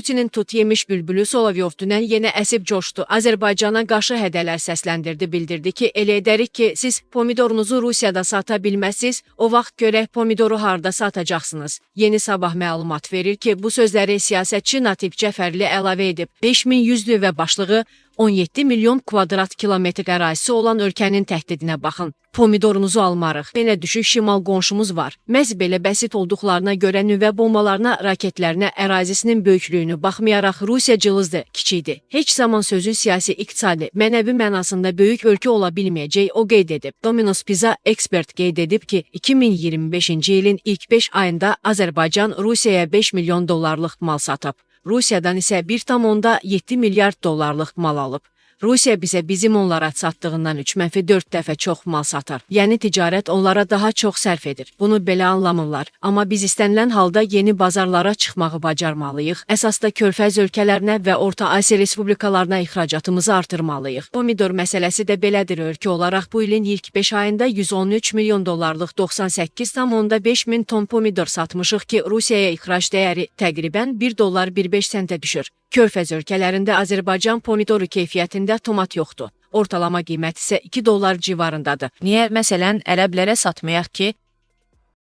Putinin tut yemiş bülbülü Solovyov dünən yenə əsib coşdu. Azərbaycana qarşı hədələr səsləndirdi, bildirdi ki, elə edərik ki, siz pomidorunuzu Rusiyada sata bilməzsiniz, o vaxt görək pomidoru harda satacaqsınız. Yeni Sabah məlumat verir ki, bu sözləri siyasətçi Natiq Cəfərli əlavə edib. 5100 və başlığı 17 milyon kvadrat kilometr ərazisi olan ölkənin təhdidinə baxın. Pomidorunuzu almarıq. Belə düşük şimal qonşumuz var. Məhz belə bəsit olduqlarına görə nüvə bombalarına, raketlərinə, ərazisinin böyüklüyünü baxmayaraq Rusiya cılızdır, kiçikdir. Heç zaman sözün siyasi, iqtisadi, mənəvi mənasında böyük ölkə ola bilməyəcək, o qeyd edib. Dominos Pizza ekspert qeyd edib ki, 2025-ci ilin ilk 5 ayında Azərbaycan Rusiyaya 5 milyon dollarlıq mal satıb. Rusiyadan isə 1,7 milyard dollarlıq mal alıb. Rusiya bizə bizim onlara satdığından 3-4 dəfə çox mal satar. Yəni ticarət onlara daha çox sərf edir. Bunu belə anlamırlar. Amma biz istənilən halda yeni bazarlara çıxmağı bacarmalıyıq. Əsasda Körfəz ölkələrinə və Orta Asiya respublikalarına ixracatımızı artırmalıyıq. Pomidor məsələsi də belədir. Ölkə olaraq bu ilin ilk 5 ayında 113 milyon dollarlıq 98,5 min ton pomidor satmışıq ki, Rusiyaya ixrac dəyəri təqribən 1 dollar 15 sentə düşür. Körfəz ölkələrində Azərbaycan pomidoru keyfiyyətində tomat yoxdur. Ortalama qiymət isə 2 dollar civarındadır. Niyə məsələn ərəblərə satmayaq ki,